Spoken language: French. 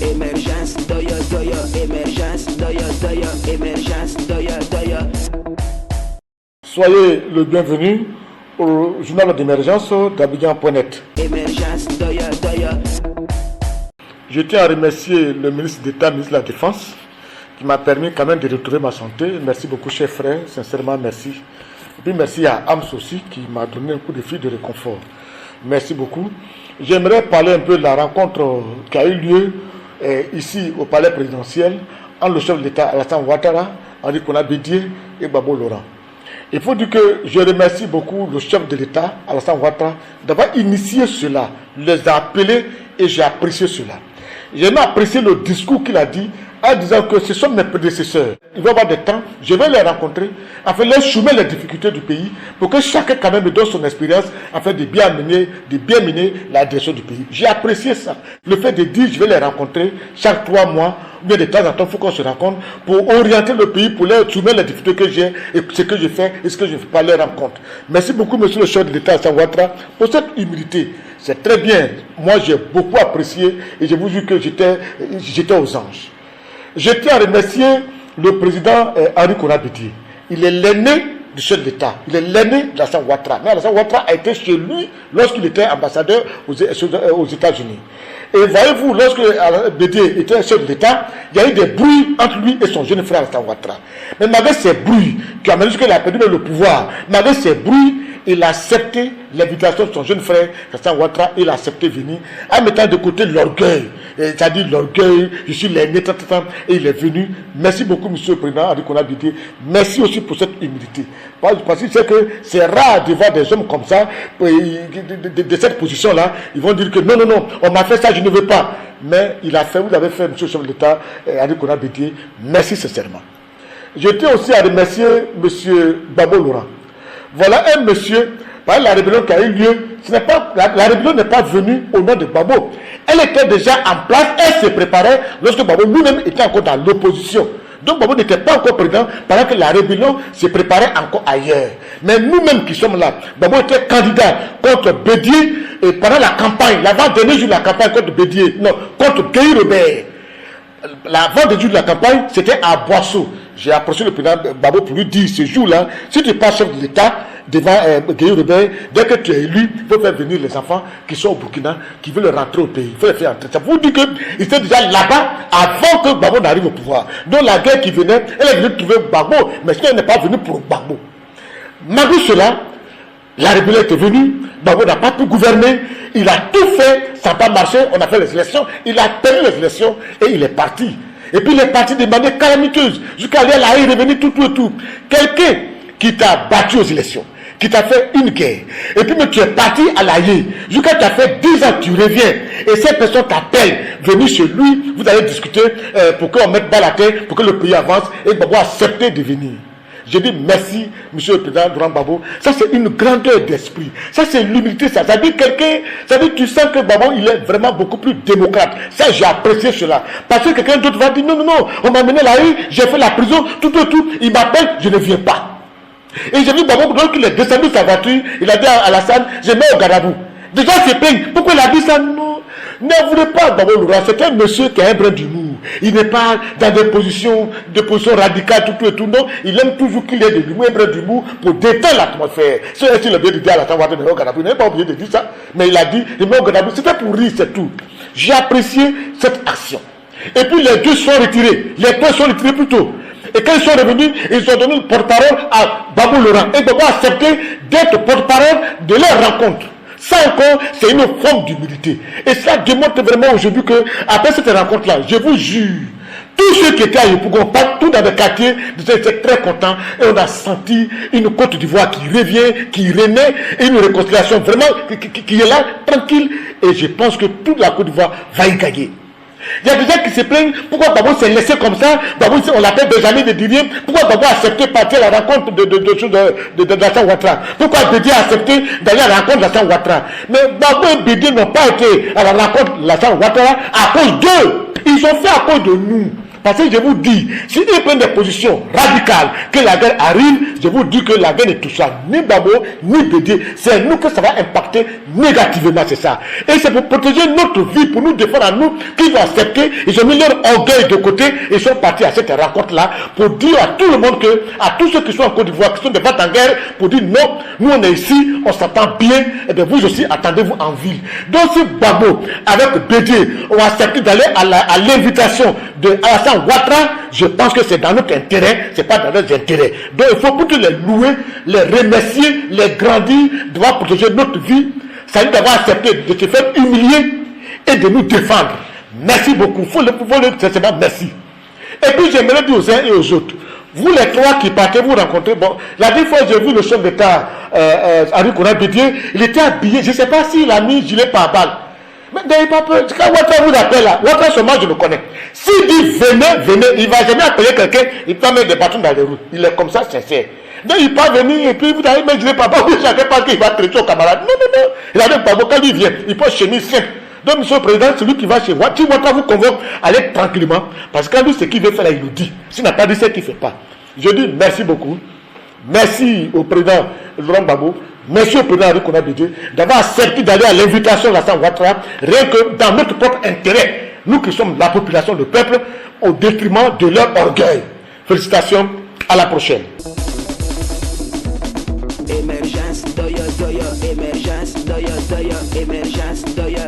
Émergence, doya, doya, émergence, doya, doya, émergence, doya, doya. Soyez le bienvenu au journal d'émergence d'Abidjan.net. Émergence, doya, doya. Je tiens à remercier le ministre d'État, ministre de la Défense, qui m'a permis quand même de retrouver ma santé. Merci beaucoup, cher frère, sincèrement merci. Et puis merci à Ams aussi, qui m'a donné un coup de fil de réconfort. Merci beaucoup. J'aimerais parler un peu de la rencontre qui a eu lieu ici au palais présidentiel entre le chef de l'État Alassane Ouattara, Henri Konan Bédié et Gbagbo Laurent. Il faut dire que je remercie beaucoup le chef de l'État Alassane Ouattara d'avoir initié cela, les a appelés et j'ai apprécié cela. J'ai même apprécié le discours qu'il a dit en disant que ce sont mes prédécesseurs. Il va y avoir des temps, je vais les rencontrer, afin de leur soumettre les difficultés du pays, pour que chacun quand même me donne son expérience, afin de bien mener la direction du pays. J'ai apprécié ça. Le fait de dire je vais les rencontrer chaque 3 mois, ou bien de temps en temps, il faut qu'on se rencontre, pour orienter le pays, pour leur soumettre les difficultés que j'ai, et ce que je fais, et ce que je ne fais pas les rencontres. Merci beaucoup, monsieur le chef de l'État, Alassane Ouattara, pour cette humilité. C'est très bien. Moi, j'ai beaucoup apprécié, et je vous dis que j'étais aux anges. Je tiens à remercier le président Henri Konan Bédié. Il est l'aîné du chef d'État. Il est l'aîné d'Alassane Ouattara. Mais Alassane Ouattara a été chez lui lorsqu'il était ambassadeur aux États-Unis. Et voyez-vous, lorsque Bédié était chef de l'État, il y a eu des bruits entre lui et son jeune frère Alassane Ouattara. Mais malgré ces bruits, qui amènent jusqu'à la perdu le pouvoir, malgré ces bruits, il a accepté l'invitation de son jeune frère, Alassane Ouattara, il a accepté venir, en mettant de côté l'orgueil. C'est-à-dire l'orgueil, je suis l'aîné, et il est venu. Merci beaucoup, monsieur le président Henri Konan Bédié. Merci aussi pour cette humilité. Parce que c'est que c'est rare de voir des hommes comme ça, de cette position-là, ils vont dire que non, on m'a fait ça, je ne veux pas. Mais il a fait, vous avez fait, monsieur le chef de l'État, Henri Konan Bédié. Merci sincèrement. Je tiens aussi à remercier monsieur Gbagbo Laurent. Voilà un monsieur, par la rébellion qui a eu lieu, la rébellion n'est pas venue au nom de Gbagbo. Elle était déjà en place, elle se préparait lorsque Gbagbo lui-même était encore dans l'opposition. Donc Gbagbo n'était pas encore président pendant que la rébellion se préparait encore ailleurs. Mais nous-mêmes qui sommes là, Gbagbo était candidat contre Bédié et pendant la campagne, l'avant-dernier jour de la campagne contre Bédié, non, contre Gueye Robert. L'avant-dernier jour de la campagne, c'était à Boisseau. J'ai approché le président Gbagbo pour lui dire ce jour-là, si tu n'es pas chef de l'État devant Gueye Robert, dès que tu es élu, il faut faire venir les enfants qui sont au Burkina, qui veulent rentrer au pays. Il faut les faire entrer. Ça vous dit qu'ils étaient déjà là-bas avant que Gbagbo n'arrive au pouvoir. Donc la guerre qui venait, elle est venue trouver Gbagbo, mais elle n'est pas venue pour Gbagbo. Malgré cela, la rébellion était venue, Gbagbo n'a pas pu gouverner, il a tout fait, ça n'a pas marché, on a fait les élections, il a perdu les élections et il est parti. Et puis il est parti de manière calamiteuse, jusqu'à aller à la haie, revenir tout. Quelqu'un qui t'a battu aux élections, qui t'a fait une guerre, et puis mais tu es parti à la haie, jusqu'à tu as fait 10 ans, tu reviens, et cette personne t'appelle, venir chez lui, vous allez discuter pour qu'on mette bas la terre, pour que le pays avance, et Gbagbo a accepté de venir. Je dis merci, monsieur le président Laurent Gbagbo. Ça, c'est une grandeur d'esprit. Ça, c'est l'humilité. Ça veut dire quelqu'un, ça veut dire tu sens que Gbagbo, il est vraiment beaucoup plus démocrate. Ça, j'ai apprécié cela. Parce que quelqu'un d'autre va dire non, on m'a mené là-haut, j'ai fait la prison, tout. Il m'appelle, je ne viens pas. Et j'ai vu Gbagbo, donc il est descendu de sa voiture, il a dit à Alassane, je mets au garde-à-vous. Déjà, c'est plaignent. Pourquoi il a dit ça? Non. Ne voulez pas Gbagbo Laurent. C'est un monsieur qui a un brin d'humour. Il n'est pas dans des positions radicales, tout. Non, il aime toujours qu'il ait de l'humour, un brin d'humour pour détendre l'atmosphère. C'est le bien de dire à la Ouattara de mettre au garde-à-vous. Il n'est pas obligé de dire ça. Mais il a dit, il met au garde-à-vous. C'était pour rire, c'est tout. J'ai apprécié cette action. Et puis les deux sont retirés. Les deux sont retirés plus tôt. Et quand ils sont revenus, ils ont donné le porte-parole à Gbagbo Laurent. Et Gbagbo a accepté d'être porte-parole de leur rencontre. Ça encore, c'est une forme d'humilité. Et cela démontre vraiment aujourd'hui que, après cette rencontre-là, je vous jure, tous ceux qui étaient à Yopougon, partout dans les quartiers, étaient très contents. Et on a senti une Côte d'Ivoire qui revient, qui renaît, et une réconciliation vraiment qui est là, tranquille. Et je pense que toute la Côte d'Ivoire va y gagner. Il y a des gens qui se plaignent, pourquoi Gbagbo s'est laissé comme ça, Gbagbo, on l'appelle Benjamin de Didier, pourquoi Gbagbo a accepté de partir à la rencontre de Alassane Ouattara, pourquoi Bédié a accepté d'aller à la rencontre d'Alassane Ouattara. Mais Gbagbo et Bédié n'ont pas été à la rencontre d'Alassane Ouattara à cause d'eux, ils ont fait à cause de nous. Parce que je vous dis, s'ils prennent des positions radicales, que la guerre arrive, je vous dis que la guerre ne touchera ni Babo, ni Bédié. C'est nous que ça va impacter négativement, c'est ça. Et c'est pour protéger notre vie, pour nous défendre à nous, qu'ils vont accepter. Ils ont mis leur orgueil de côté et sont partis à cette rencontre-là pour dire à tout le monde que, à tous ceux qui sont en Côte d'Ivoire, qui sont des ventes en guerre, pour dire non, nous on est ici, on s'attend bien, et bien vous aussi, attendez-vous en ville. Donc si Babo, avec Bédié, ont accepté d'aller à l'invitation de Alassane Ouattara, je pense que c'est dans notre intérêt, c'est pas dans leurs intérêts. Donc il faut plutôt les louer, les remercier, les grandir, devoir protéger notre vie. Ça dit d'avoir accepté de se faire humilier et de nous défendre. Merci beaucoup. Il faut le sincèrement merci. Et puis j'aimerais dire aux uns et aux autres, vous les trois qui partez vous rencontrer, bon, la dernière fois j'ai vu le chef d'État Henri Konan Bédié, il était habillé, je ne sais pas s'il a mis gilet pare-balles. Mais n'ayez pas peur, quand Ouattara vous appelle là, Ouattara seulement je le connais. S'il dit venez, il ne va jamais appeler quelqu'un, il peut mettre des bâtons dans les roues. Il est comme ça, sincère. Donc il peut venir et puis vous allez mettre gilet pare-balles, vous ne savez pas qu'il va traiter au camarade. Non. Il a même pas quand il vient, il peut chemise simple. Donc, monsieur le président, celui qui va chez moi, qui Ouattara vous convoque, allez tranquillement. Parce que quand lui, ce qu'il veut faire là, il nous dit. S'il n'a pas dit, c'est qu'il ne fait pas. Je dis merci beaucoup. Merci au président Laurent Gbagbo. Merci au président Henri Konan Bédié d'avoir accepté d'aller à l'invitation de Alassane Ouattara, rien que dans notre propre intérêt, nous qui sommes la population, le peuple, au détriment de leur orgueil. Félicitations, à la prochaine. Émergence, doya, émergence, doya, émergence, doya.